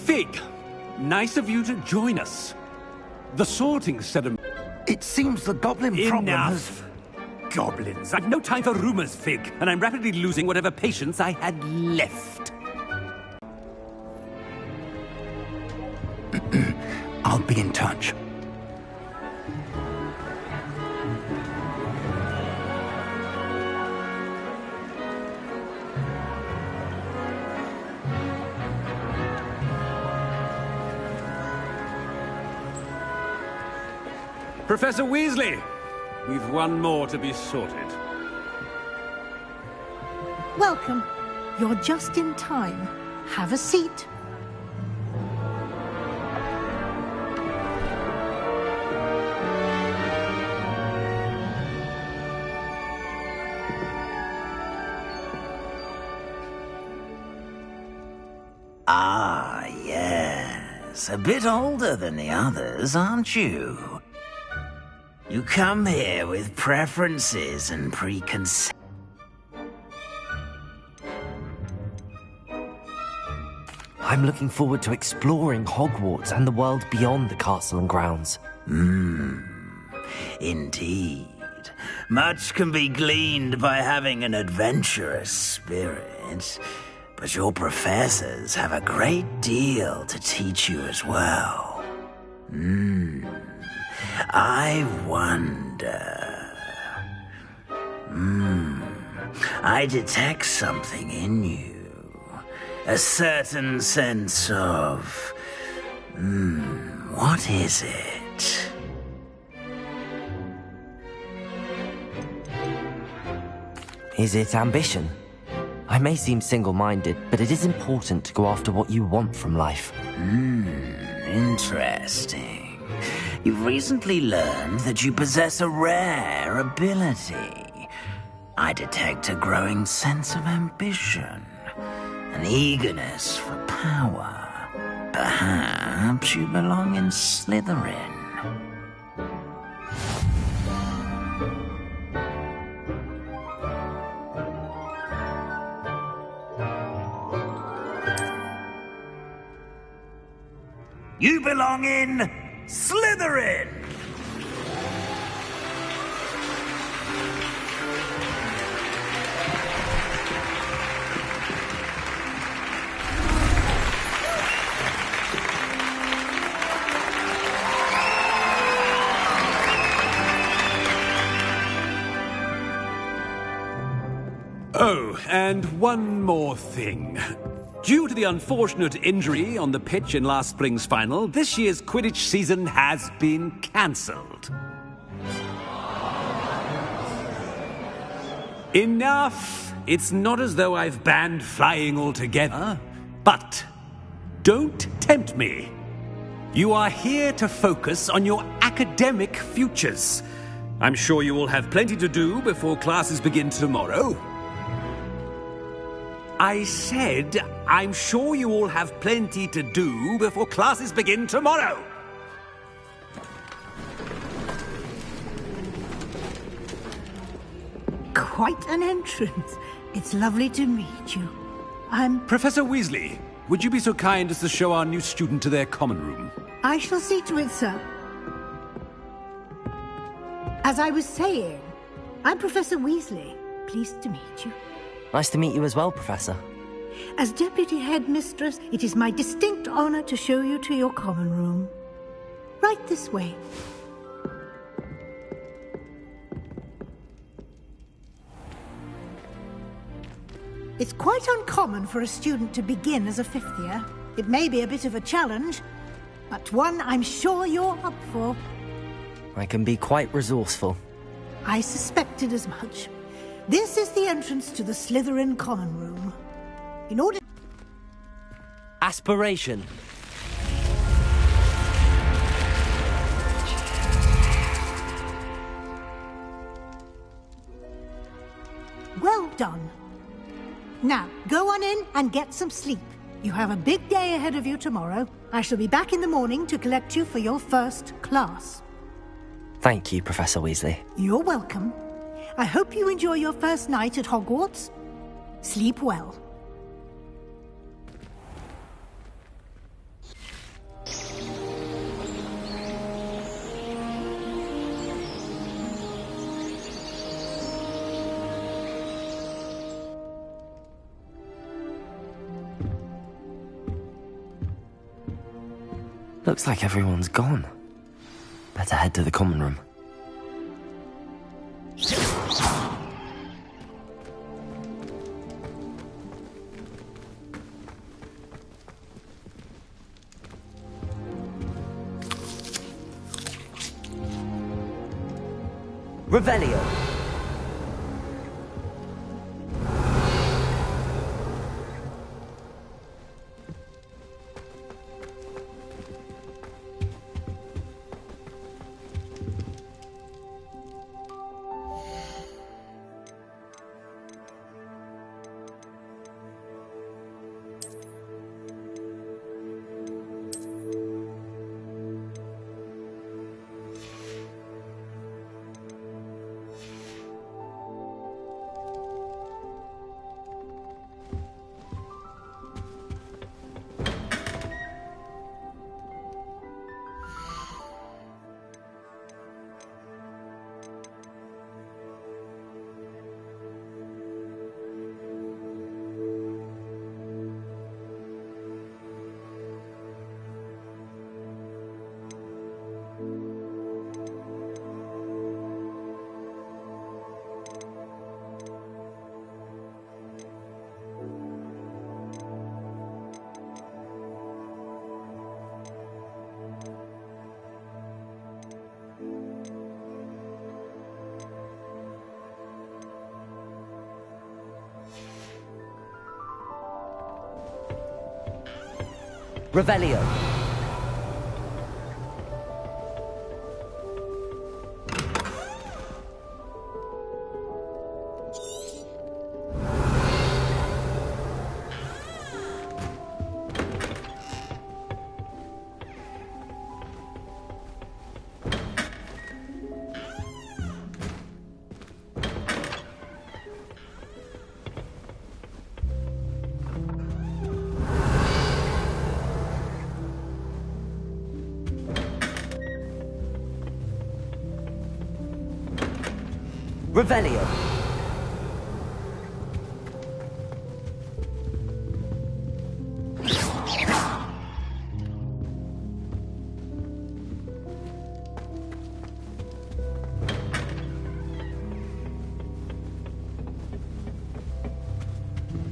Fig, nice of you to join us. The sorting ceremony... It seems the goblin problem has... Enough! Goblins. I've no time for rumors, Fig, and I'm rapidly losing whatever patience I had left. I'll be in touch. Professor Weasley, we've one more to be sorted. Welcome. You're just in time. Have a seat. Ah, yes. A bit older than the others, aren't you? You come here with preferences and preconceptions. I'm looking forward to exploring Hogwarts and the world beyond the castle and grounds. Indeed. Much can be gleaned by having an adventurous spirit, but your professors have a great deal to teach you as well. I wonder... I detect something in you. A certain sense of... what is it? Is it ambition? I may seem single-minded, but it is important to go after what you want from life. Interesting. You've recently learned that you possess a rare ability. I detect a growing sense of ambition, an eagerness for power. Perhaps you belong in Slytherin. You belong in Slytherin! Oh, and one more thing. Due to the unfortunate injury on the pitch in last spring's final, this year's Quidditch season has been cancelled. Enough! It's not as though I've banned flying altogether, but don't tempt me. You are here to focus on your academic futures. I'm sure you will have plenty to do before classes begin tomorrow. I said, I'm sure you all have plenty to do before classes begin tomorrow. Quite an entrance. It's lovely to meet you. Professor Weasley, would you be so kind as to show our new student to their common room? I shall see to it, sir. As I was saying, I'm Professor Weasley. Pleased to meet you. Nice to meet you as well, Professor. As Deputy Headmistress, it is my distinct honor to show you to your common room. Right this way. It's quite uncommon for a student to begin as a fifth year. It may be a bit of a challenge, but one I'm sure you're up for. I can be quite resourceful. I suspected as much. This is the entrance to the Slytherin common room. In order... Aspiration. Well done. Now, go on in and get some sleep. You have a big day ahead of you tomorrow. I shall be back in the morning to collect you for your first class. Thank you, Professor Weasley. You're welcome. I hope you enjoy your first night at Hogwarts. Sleep well. Looks like everyone's gone. Better head to the common room. Revelio. Revelio. Revelio.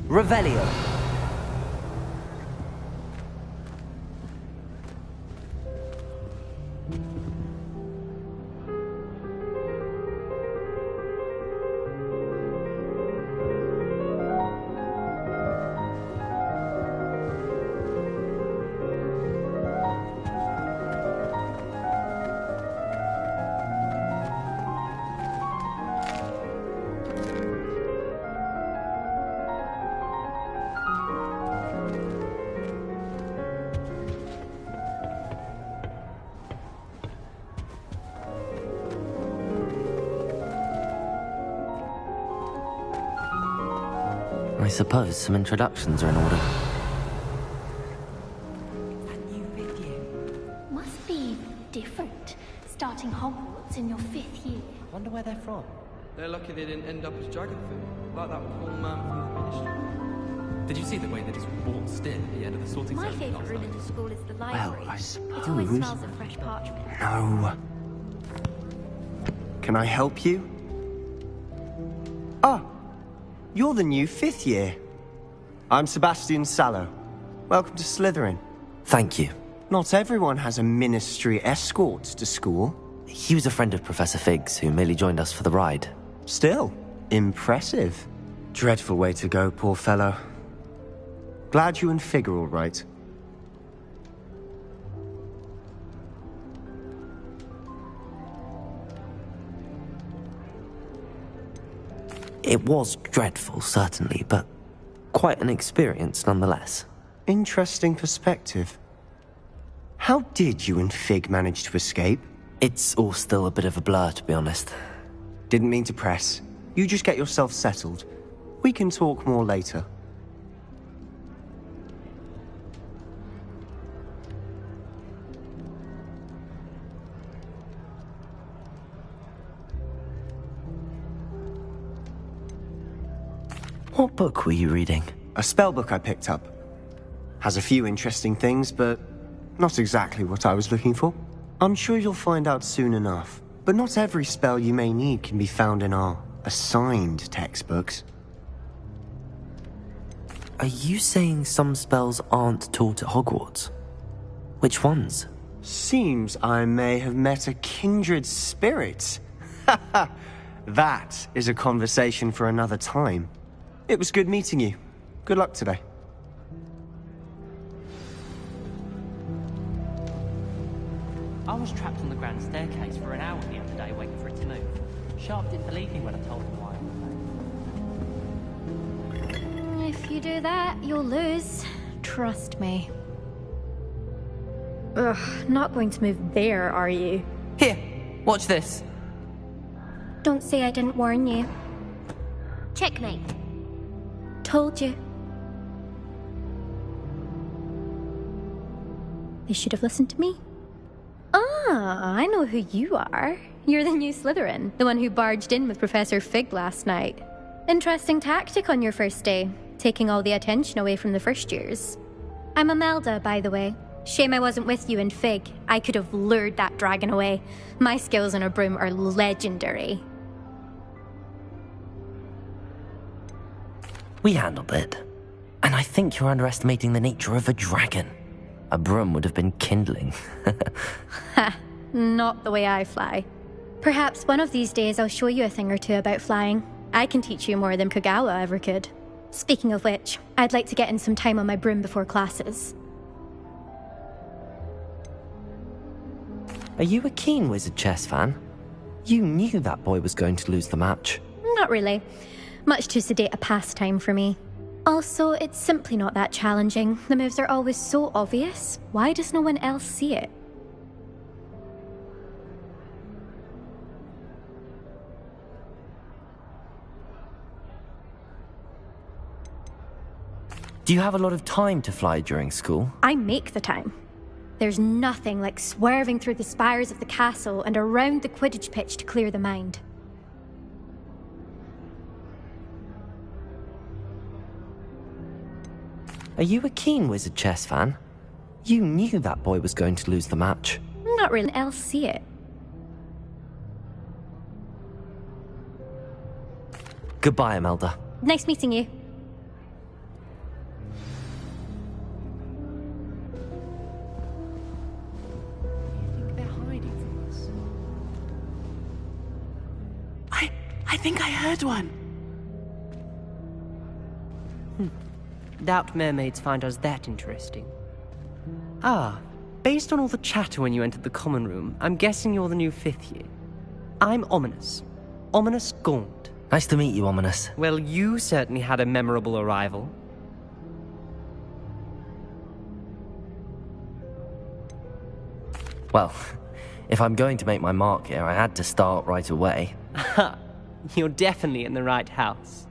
Revelio. I suppose some introductions are in order. That new video must be different, starting Hogwarts in your 5th year. Wonder where they're from. They're lucky they didn't end up as Dragonfoot, like that poor man from the Ministry. Did you see the way they just walked still at the end of the sorting My ceremony favourite last room night? in the school is the Well, library. I It always suppose... smells of fresh parchment. No. Can I help you? Ah, you're the new 5th year. I'm Sebastian Sallow. Welcome to Slytherin. Thank you. Not everyone has a ministry escort to school. He was a friend of Professor Fig's who merely joined us for the ride. Still, impressive. Dreadful way to go, poor fellow. Glad you and Fig are all right. It was dreadful, certainly, but quite an experience nonetheless. Interesting perspective. How did you and Fig manage to escape? It's all still a bit of a blur, to be honest. Didn't mean to press. You just get yourself settled. We can talk more later. What book were you reading? A spell book I picked up. Has a few interesting things, but Not exactly what I was looking for. I'm sure you'll find out soon enough. But not every spell you may need can be found in our assigned textbooks. Are you saying some spells aren't taught at Hogwarts? Which ones? Seems I may have met a kindred spirit. That is a conversation for another time. It was good meeting you. Good luck today. I was trapped on the grand staircase for an hour the other day waiting for it to move. Sharp didn't believe me when I told him why I was late. If you do that, you'll lose. Trust me. Ugh, not going to move there, are you? Here, watch this. Don't say I didn't warn you. Checkmate. Told you. They should have listened to me. Ah, I know who you are. You're the new Slytherin, the one who barged in with Professor Fig last night. Interesting tactic on your first day, taking all the attention away from the first years. I'm Imelda, by the way. Shame I wasn't with you in Fig. I could have lured that dragon away. My skills on a broom are legendary. We handled it. And I think you're underestimating the nature of a dragon. A broom would have been kindling. Ha, not the way I fly. Perhaps one of these days I'll show you a thing or two about flying. I can teach you more than Kogawa ever could. Speaking of which, I'd like to get in some time on my broom before classes. Are you a keen Wizard chess fan? You knew that boy was going to lose the match. Not really. Much too sedate a pastime for me. Also, it's simply not that challenging. The moves are always so obvious. Why does no one else see it? Do you have a lot of time to fly during school? I make the time. There's nothing like swerving through the spires of the castle and around the Quidditch pitch to clear the mind. Are you a keen Wizard chess fan? You knew that boy was going to lose the match. Not really else see it. Goodbye, Imelda. Nice meeting you. They're hiding from us. I think I heard one. Doubt mermaids find us that interesting. Ah, based on all the chatter when you entered the common room, I'm guessing you're the new 5th year. I'm Ominous. Ominous Gaunt. Nice to meet you, Ominous. Well, you certainly had a memorable arrival. Well, if I'm going to make my mark here, I had to start right away. Ha! You're definitely in the right house.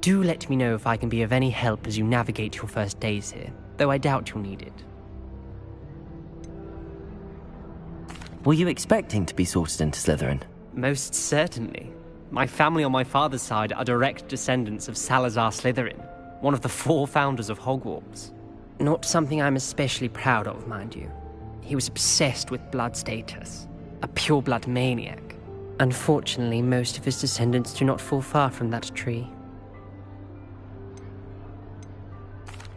Do let me know if I can be of any help as you navigate your first days here, though I doubt you'll need it. Were you expecting to be sorted into Slytherin? Most certainly. My family on my father's side are direct descendants of Salazar Slytherin, one of the 4 founders of Hogwarts. Not something I'm especially proud of, mind you. He was obsessed with blood status, a pure-blood maniac. Unfortunately, most of his descendants do not fall far from that tree.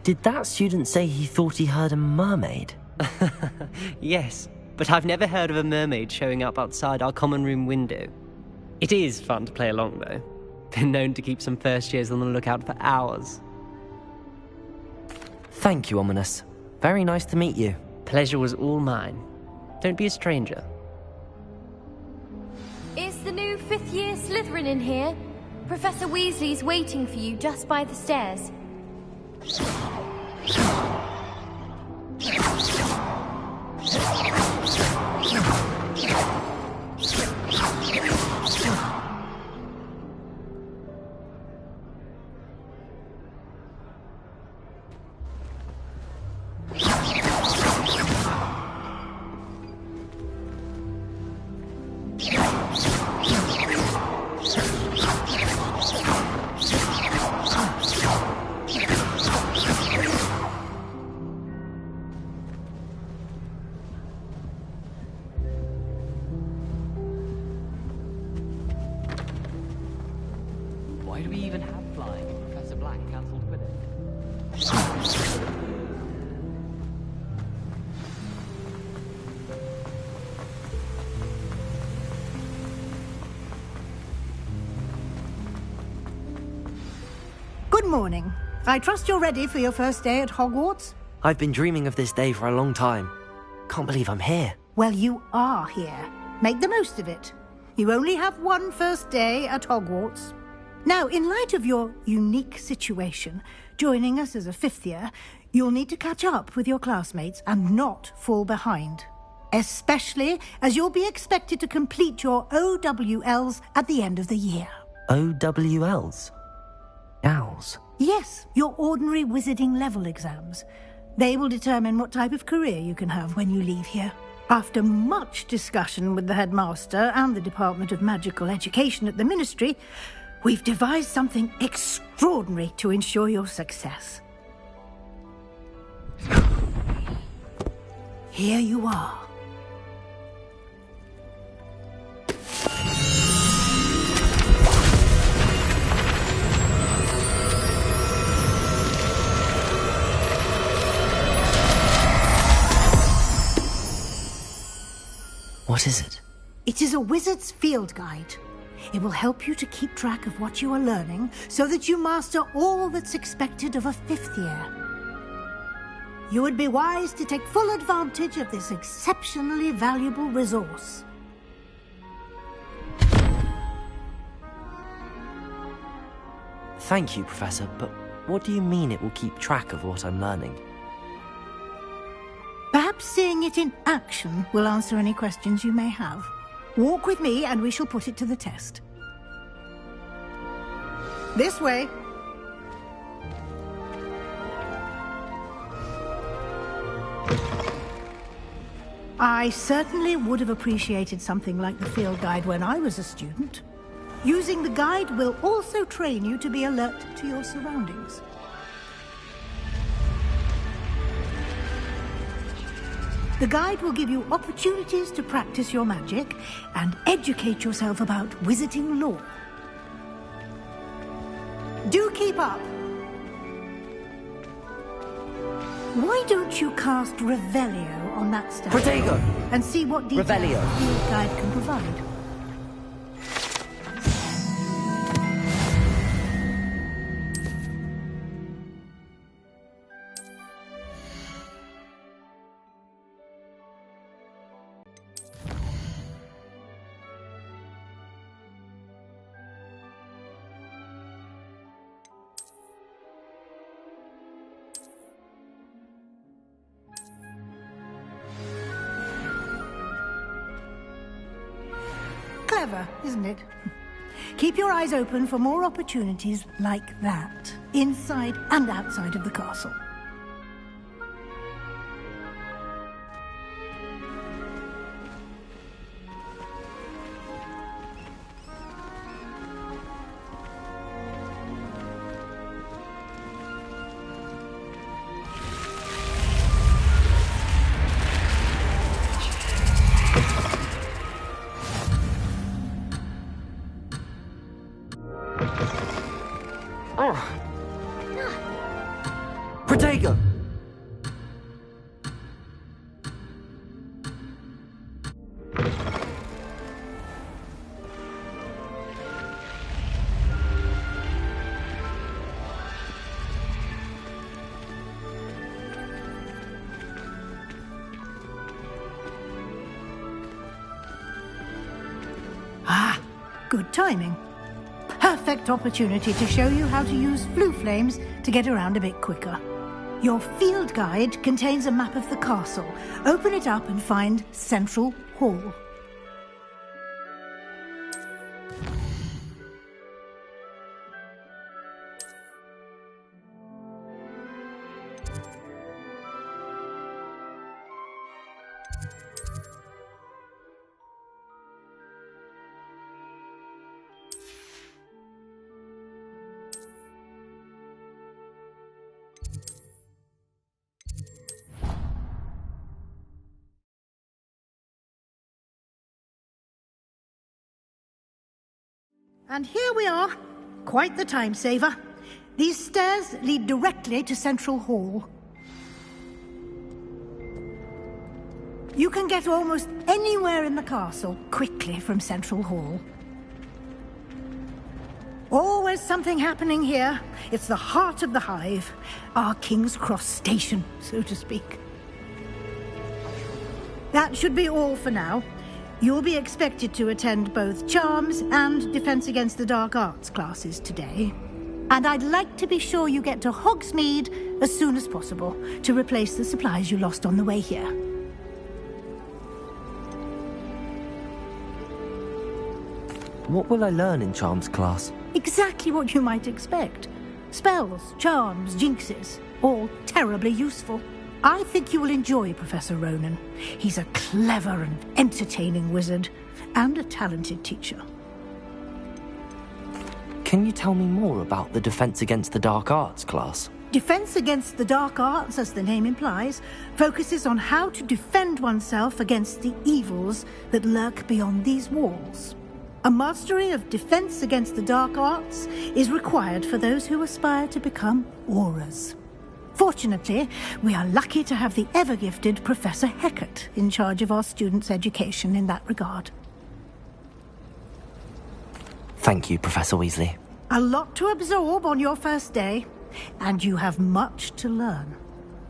Did that student say he thought he heard a mermaid? Yes, but I've never heard of a mermaid showing up outside our common room window. It is fun to play along, though. Been known to keep some first years on the lookout for hours. Thank you, Ominous. Very nice to meet you. Pleasure was all mine. Don't be a stranger. Is the new 5th year Slytherin in here? Professor Weasley's waiting for you just by the stairs. Good morning. I trust you're ready for your first day at Hogwarts? I've been dreaming of this day for a long time. Can't believe I'm here. Well, you are here. Make the most of it. You only have one first day at Hogwarts. Now, in light of your unique situation, joining us as a fifth year, you'll need to catch up with your classmates and not fall behind. Especially as you'll be expected to complete your OWLs at the end of the year. OWLs? Owls? Yes, your ordinary wizarding level exams. They will determine what type of career you can have when you leave here. After much discussion with the headmaster and the Department of Magical Education at the Ministry, we've devised something extraordinary to ensure your success. Here you are. What is it? It is a wizard's field guide. It will help you to keep track of what you are learning so that you master all that's expected of a fifth year. You would be wise to take full advantage of this exceptionally valuable resource. Thank you, Professor, but what do you mean it will keep track of what I'm learning? Perhaps seeing it in action will answer any questions you may have. Walk with me and we shall put it to the test. This way. I certainly would have appreciated something like the field guide when I was a student. Using the guide will also train you to be alert to your surroundings. The guide will give you opportunities to practice your magic and educate yourself about wizarding lore. Do keep up! Why don't you cast Revelio on that stand? Protego! And see what details Revelio. the field guide can provide. Clever, isn't it? Keep your eyes open for more opportunities like that, inside and outside of the castle. Protego! Ah, good timing. Perfect opportunity to show you how to use flue flames to get around a bit quicker. Your field guide contains a map of the castle. Open it up and find Central Hall. And here we are. Quite the time saver. These stairs lead directly to Central Hall. You can get almost anywhere in the castle quickly from Central Hall. Always something happening here. It's the heart of the hive. Our King's Cross station, so to speak. That should be all for now. You'll be expected to attend both Charms and Defense Against the Dark Arts classes today. And I'd like to be sure you get to Hogsmeade as soon as possible to replace the supplies you lost on the way here. What will I learn in Charms class? Exactly what you might expect. Spells, charms, jinxes, all terribly useful. I think you will enjoy Professor Ronan. He's a clever and entertaining wizard, and a talented teacher. Can you tell me more about the Defense Against the Dark Arts class? Defense Against the Dark Arts, as the name implies, focuses on how to defend oneself against the evils that lurk beyond these walls. A mastery of Defense Against the Dark Arts is required for those who aspire to become Auras. Fortunately, we are lucky to have the ever-gifted Professor Hecat in charge of our students' education in that regard. Thank you, Professor Weasley. A lot to absorb on your first day, and you have much to learn.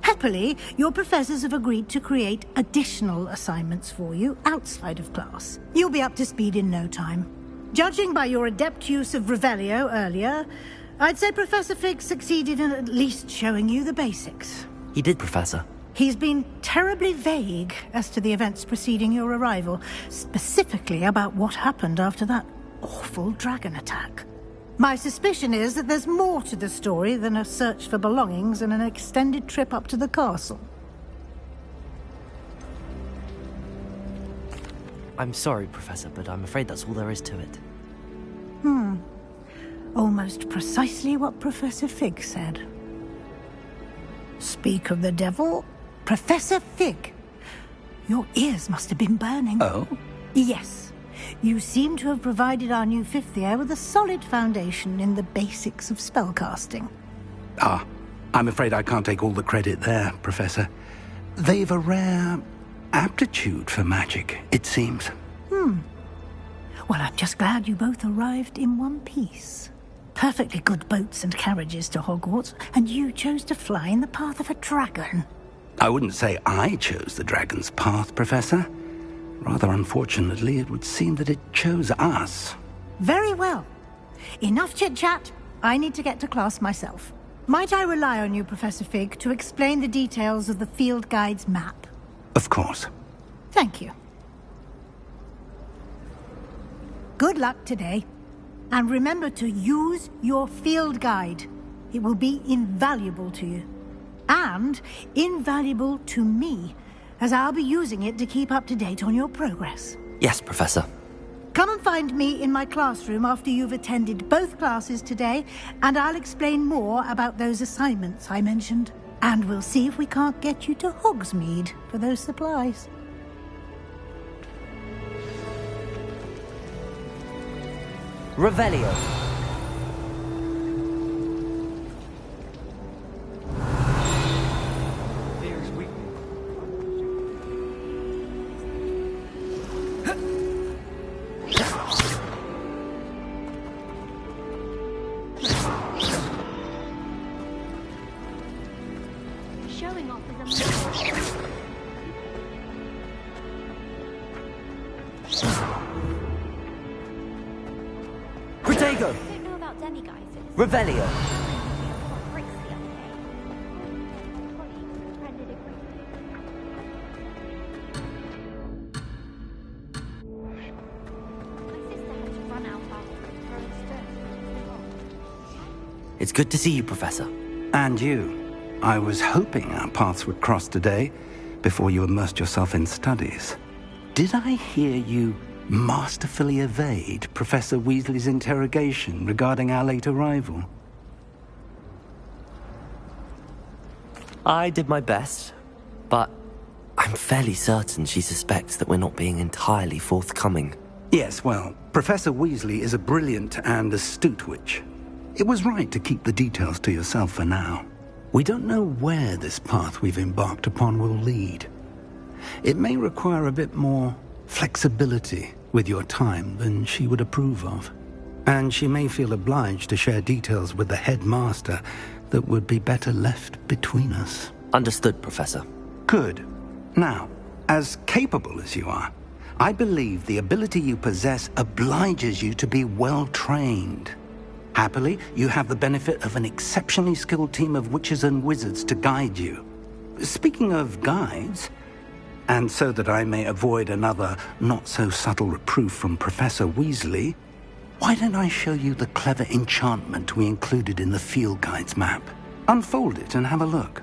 Happily, your professors have agreed to create additional assignments for you outside of class. You'll be up to speed in no time. Judging by your adept use of Revelio earlier, I'd say Professor Fig succeeded in at least showing you the basics. He did, Professor. He's been terribly vague as to the events preceding your arrival, specifically about what happened after that awful dragon attack. My suspicion is that there's more to the story than a search for belongings and an extended trip up to the castle. I'm sorry, Professor, but I'm afraid that's all there is to it. Almost precisely what Professor Fig said. Speak of the devil, Professor Fig. Your ears must have been burning. Oh? Yes. You seem to have provided our new fifth year with a solid foundation in the basics of spellcasting. Ah, I'm afraid I can't take all the credit there, Professor. They've a rare aptitude for magic, it seems. Well, I'm just glad you both arrived in one piece. Perfectly good boats and carriages to Hogwarts, and you chose to fly in the path of a dragon. I wouldn't say I chose the dragon's path, Professor. Rather unfortunately, it would seem that it chose us. Very well. Enough chit-chat. I need to get to class myself. Might I rely on you, Professor Fig, to explain the details of the field guide's map? Of course. Thank you. Good luck today. And remember to use your field guide. It will be invaluable to you. And invaluable to me, as I'll be using it to keep up to date on your progress. Yes, Professor. Come and find me in my classroom after you've attended both classes today, and I'll explain more about those assignments I mentioned. And we'll see if we can't get you to Hogsmeade for those supplies. Revelio. Showing off is Protego. I don't know about demiguises. Revelio. Bricks the other day. Colleagues rendered a great My sister had to run out after throwing stones. It's good to see you, Professor. And you. I was hoping our paths would cross today, before you immersed yourself in studies. Did I hear you masterfully evade Professor Weasley's interrogation regarding our late arrival? I did my best, but I'm fairly certain she suspects that we're not being entirely forthcoming. Yes, well, Professor Weasley is a brilliant and astute witch. It was right to keep the details to yourself for now. We don't know where this path we've embarked upon will lead. It may require a bit more flexibility with your time than she would approve of. and she may feel obliged to share details with the headmaster that would be better left between us. Understood, Professor. Good. Now, as capable as you are, I believe the ability you possess obliges you to be well trained. Happily, you have the benefit of an exceptionally skilled team of witches and wizards to guide you. Speaking of guides, and so that I may avoid another not-so-subtle reproof from Professor Weasley, why don't I show you the clever enchantment we included in the field guide's map? Unfold it and have a look.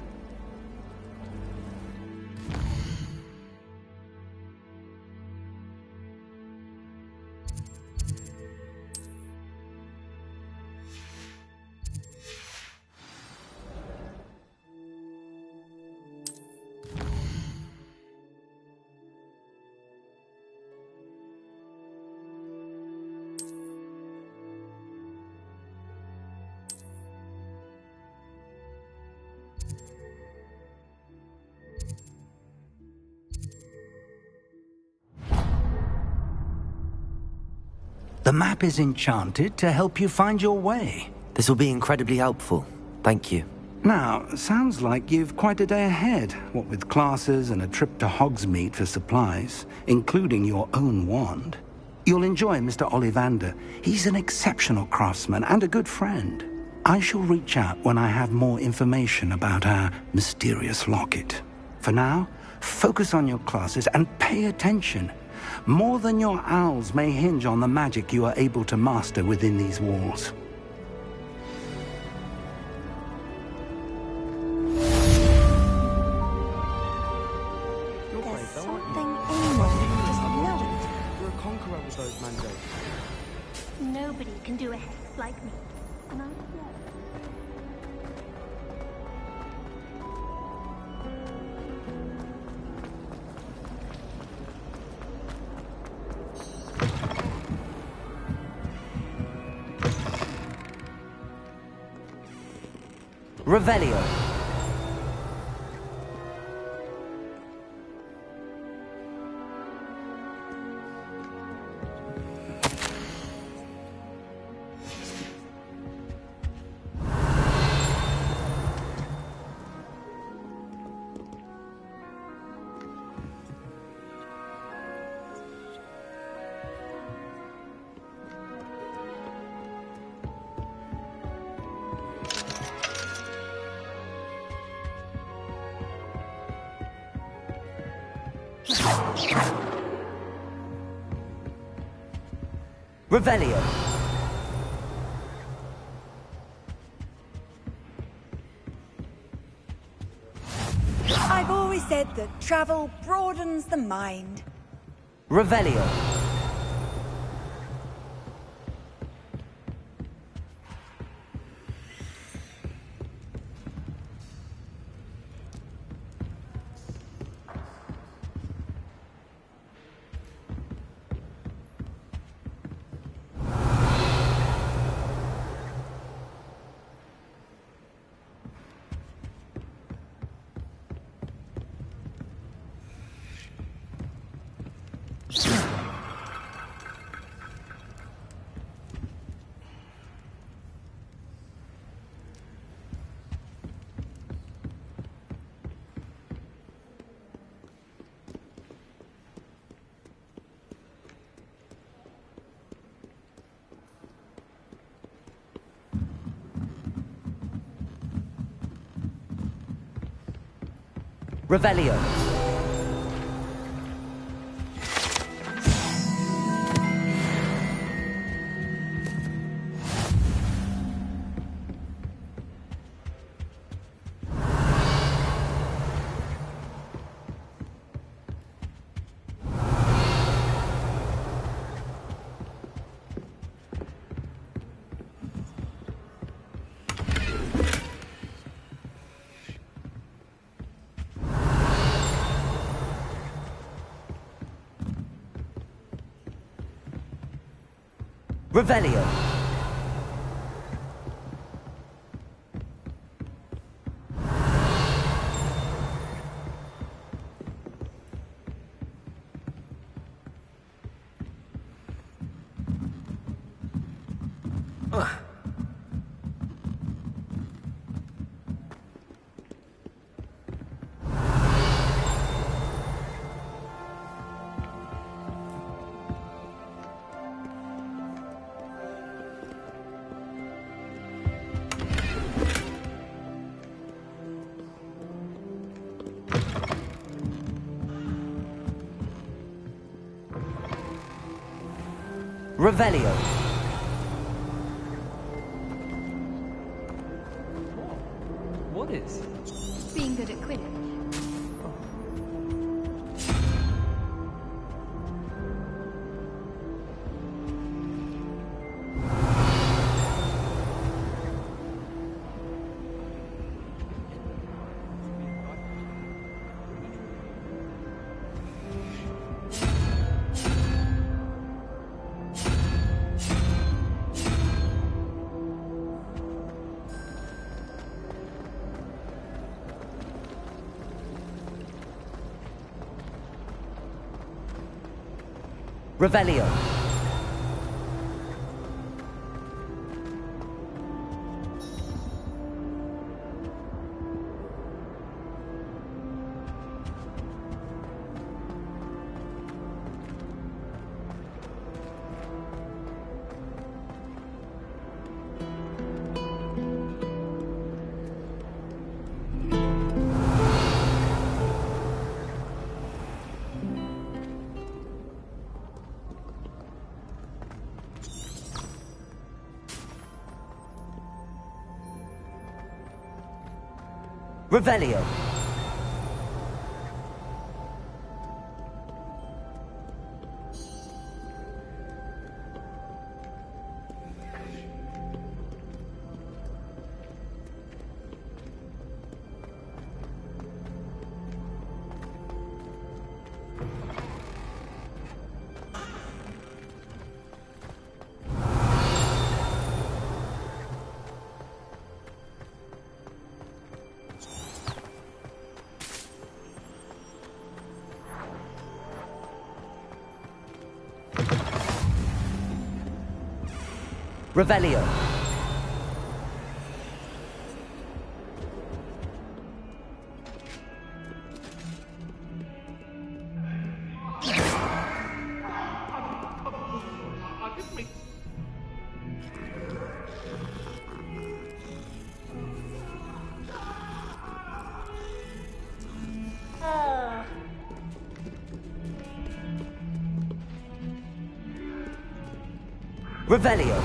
The map is enchanted to help you find your way. This will be incredibly helpful. Thank you. Now, sounds like you've quite a day ahead, what with classes and a trip to Hogsmeade for supplies, including your own wand. You'll enjoy Mr. Ollivander. He's an exceptional craftsman and a good friend. I shall reach out when I have more information about our mysterious locket. For now, focus on your classes and pay attention. More than your owls may hinge on the magic you are able to master within these walls. There's something in there. Just know it. You're a conqueror with those mandates. Nobody can do a hex like me. And I'm Revelio. Revelio. I've always said that travel broadens the mind. Revelio. Revelio. Revelio. Revelio. What is? Being good at Quidditch. Revelio. Revelio. Revelio. Revelio.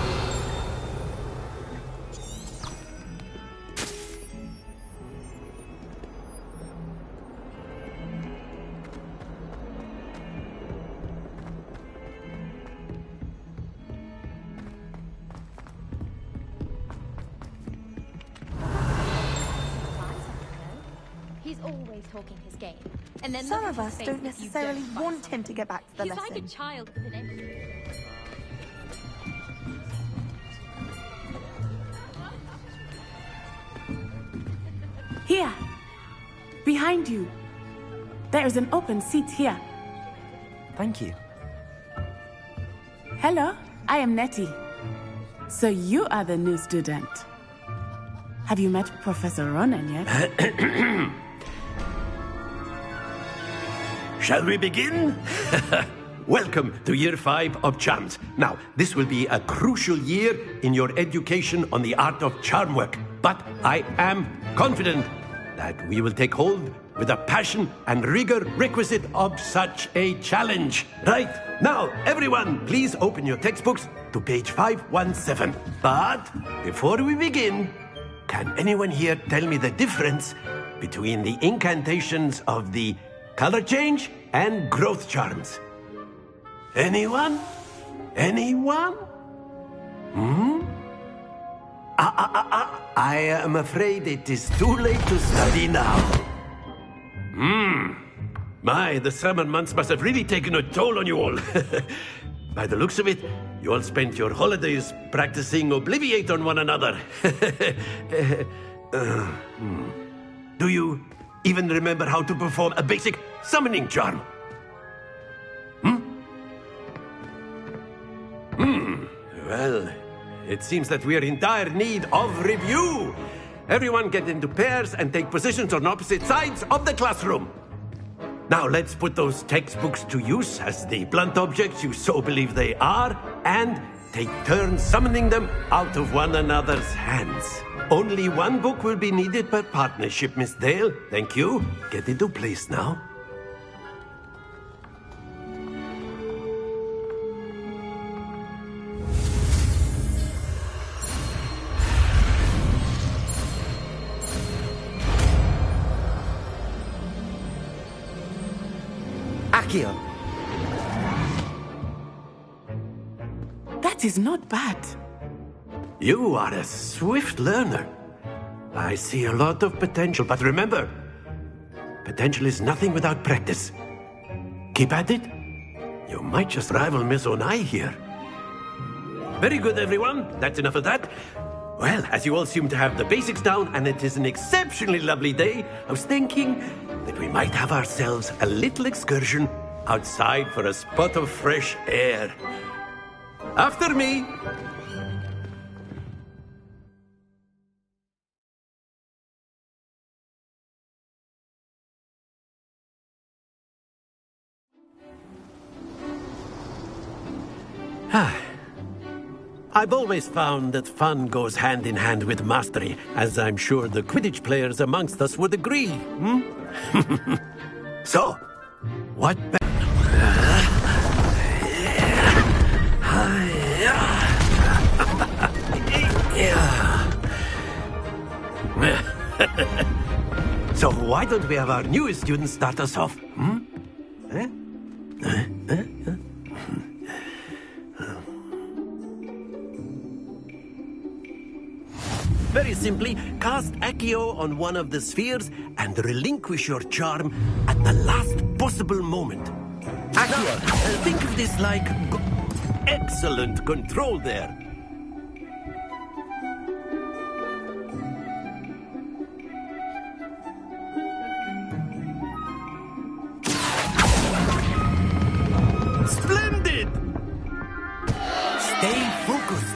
He's always talking his game. And then Some look of at his us face don't if you necessarily don't buy want him something. to get back to the He's lesson. like a child with an empty. Here. Behind you. There is an open seat here. Thank you. Hello, I am Nettie. So you are the new student. Have you met Professor Ronan yet? Shall we begin? Welcome to Year 5 of Charms. Now, this will be a crucial year in your education on the art of charm work. But I am confident that we will take hold with the passion and rigor requisite of such a challenge. Right, now, everyone, please open your textbooks to page 517. But before we begin, can anyone here tell me the difference between the incantations of the color change and growth charms? Anyone? Anyone? I am afraid it is too late to study now. My, the summer months must have really taken a toll on you all. By the looks of it, you all spent your holidays practicing Obliviate on one another. Do you even remember how to perform a basic summoning charm? Well, it seems that we are in dire need of review. Everyone get into pairs and take positions on opposite sides of the classroom. Now let's put those textbooks to use as the blunt objects you so believe they are, and take turns summoning them out of one another's hands. Only one book will be needed per partnership, Miss Dale. Thank you. Get into place now. Accio! That is not bad. You are a swift learner. I see a lot of potential, but remember, potential is nothing without practice. Keep at it. You might just rival Miss Onai here. Very good, everyone. That's enough of that. Well, as you all seem to have the basics down, and it is an exceptionally lovely day, I was thinking that we might have ourselves a little excursion outside for a spot of fresh air. After me. I've always found that fun goes hand in hand with mastery, as I'm sure the Quidditch players amongst us would agree. So, what So why don't we have our newest student start us off? Very simply, cast Accio on one of the spheres and relinquish your charm at the last possible moment. Accio! Now, think of this like excellent control there. Splendid! Stay focused.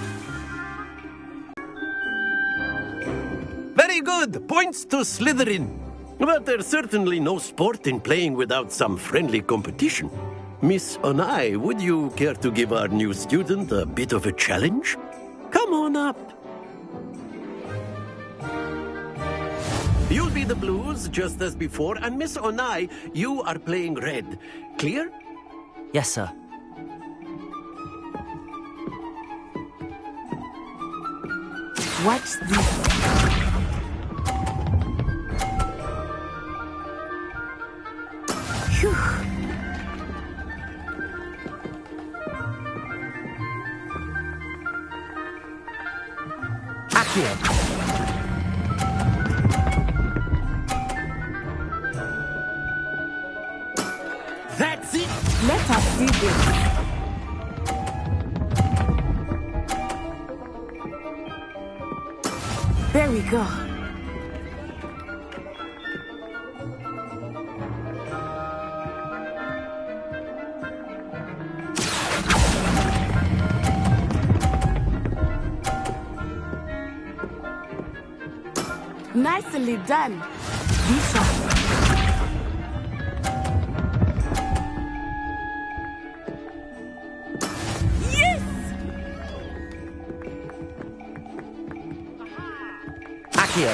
Very good. Points to Slytherin. But there's certainly no sport in playing without some friendly competition. Miss Onai, would you care to give our new student a bit of a challenge? Come on up. You'll be the blues, just as before, and Miss Onai, you are playing red. Clear? Yes, sir. Watch this. Phew. Accio! That's it! Let us see this. There we go. Nicely done. Be sharp. Yes! Accio!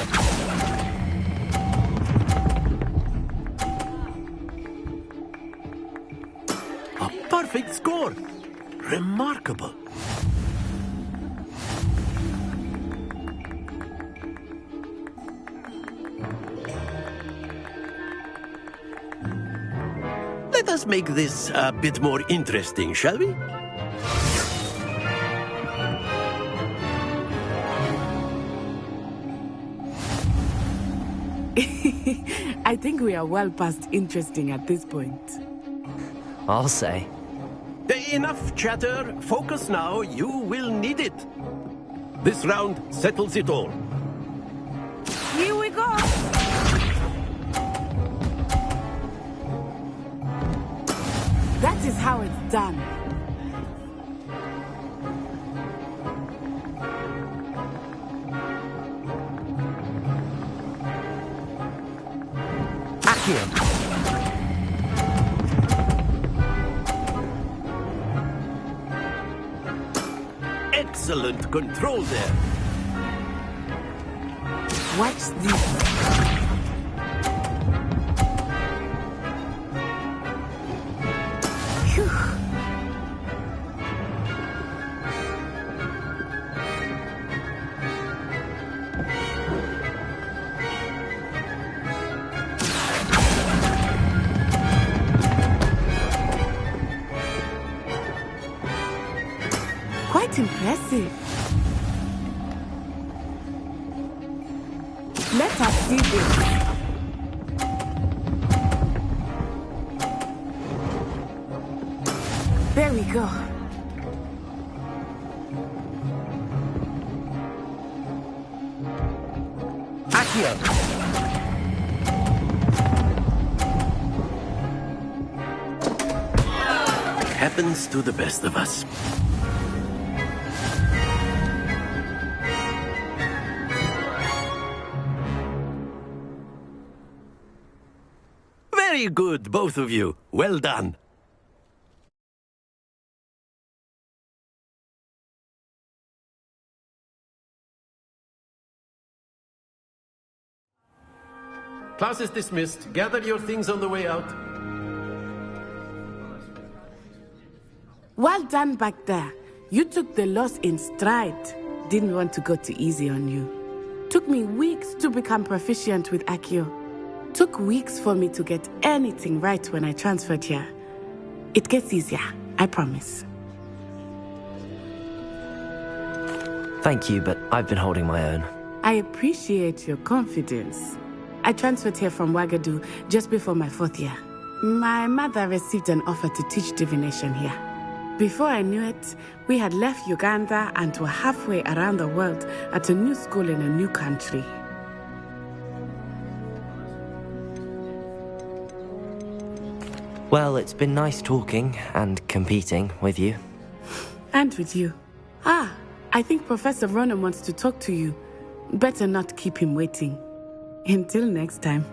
A perfect score. Remarkable. Let us make this a bit more interesting, shall we? I think we are well past interesting at this point. I'll say. Enough chatter. Focus now. You will need it. This round settles it all. Here we go. That is how it's done. Accio! Excellent control there. Watch this. Quite impressive. Let us see this. There we go. Accio! Happens to the best of us. Very good, both of you. Well done. Class is dismissed. Gather your things on the way out. Well done back there. You took the loss in stride. Didn't want to go too easy on you. Took me weeks to become proficient with Accio. Took weeks for me to get anything right when I transferred here. It gets easier, I promise. Thank you, but I've been holding my own. I appreciate your confidence. I transferred here from Wagadu just before my 4th year. My mother received an offer to teach divination here. Before I knew it, we had left Uganda and were halfway around the world at a new school in a new country. Well, it's been nice talking and competing with you. And with you. Ah, I think Professor Ronan wants to talk to you. Better not keep him waiting. Until next time.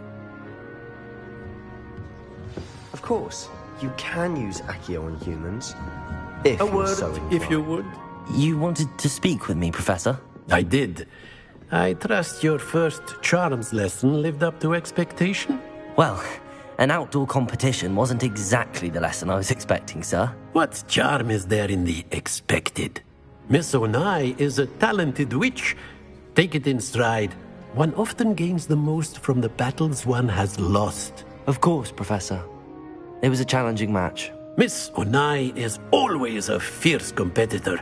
Of course, you can use Accio on humans. If A you're word, so if you would. You wanted to speak with me, Professor? I did. I trust your first charms lesson lived up to expectation? Well, an outdoor competition wasn't exactly the lesson I was expecting, sir. What charm is there in the expected? Miss Onai is a talented witch. Take it in stride. One often gains the most from the battles one has lost. Of course, Professor. It was a challenging match. Miss Onai is always a fierce competitor,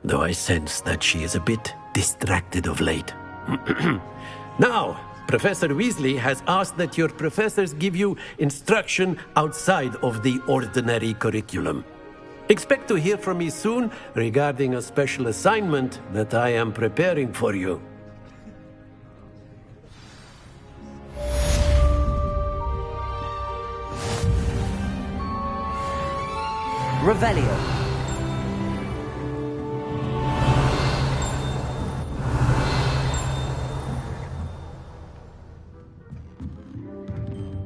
though I sense that she is a bit distracted of late. Now, Professor Weasley has asked that your professors give you instruction outside of the ordinary curriculum. Expect to hear from me soon regarding a special assignment that I am preparing for you. Revelio.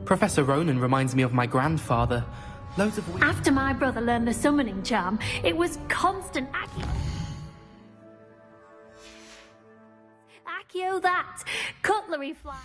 Professor Ronan reminds me of my grandfather. Loads of... After my brother learned the summoning charm, it was constant Accio that! Cutlery fly!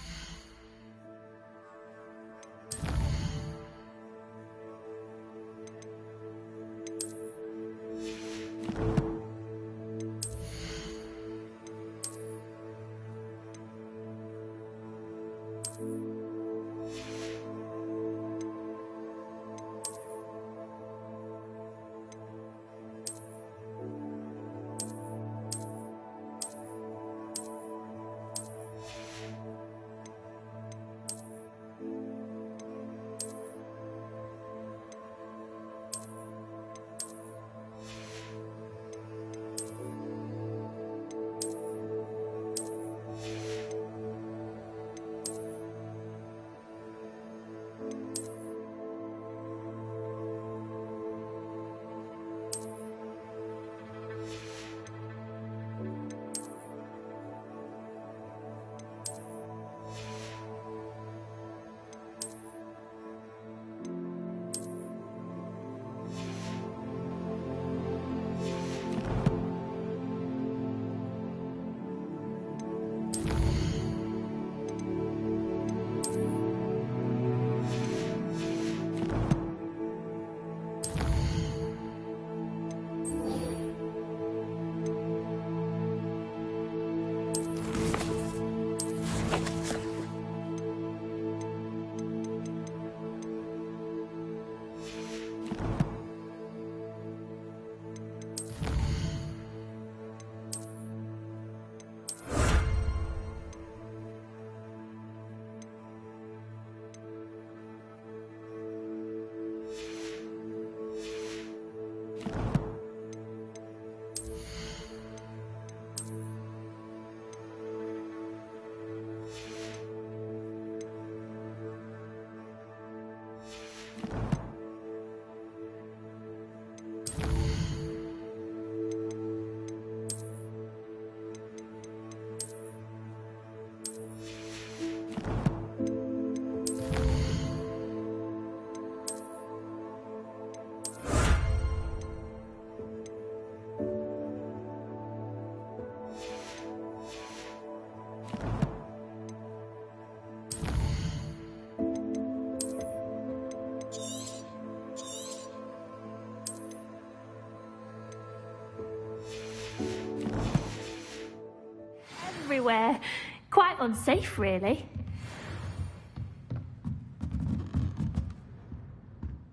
unsafe, really.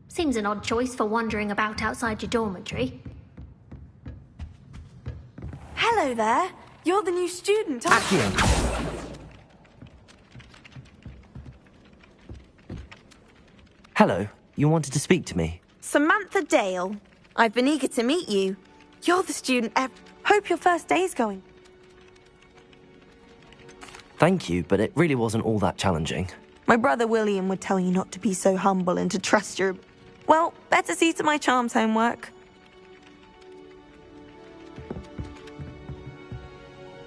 Seems an odd choice for wandering about outside your dormitory. Hello there. You're the new student, aren't you? Hello, you wanted to speak to me? Samantha Dale. I've been eager to meet you. You're the student hope your first day's going. Thank you, but it really wasn't all that challenging. My brother William would tell you not to be so humble and to trust your... Well, better see to my charms homework.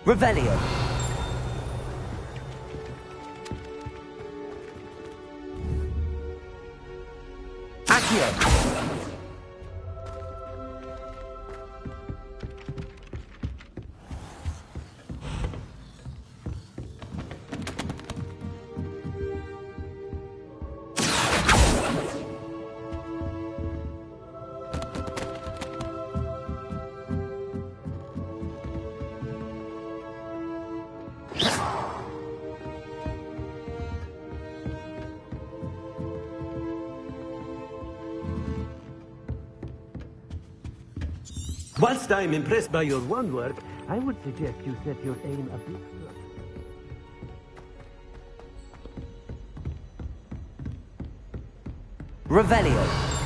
Revelio. Accio. Whilst I'm impressed by your wand work, I would suggest you set your aim a bit further. Revelio.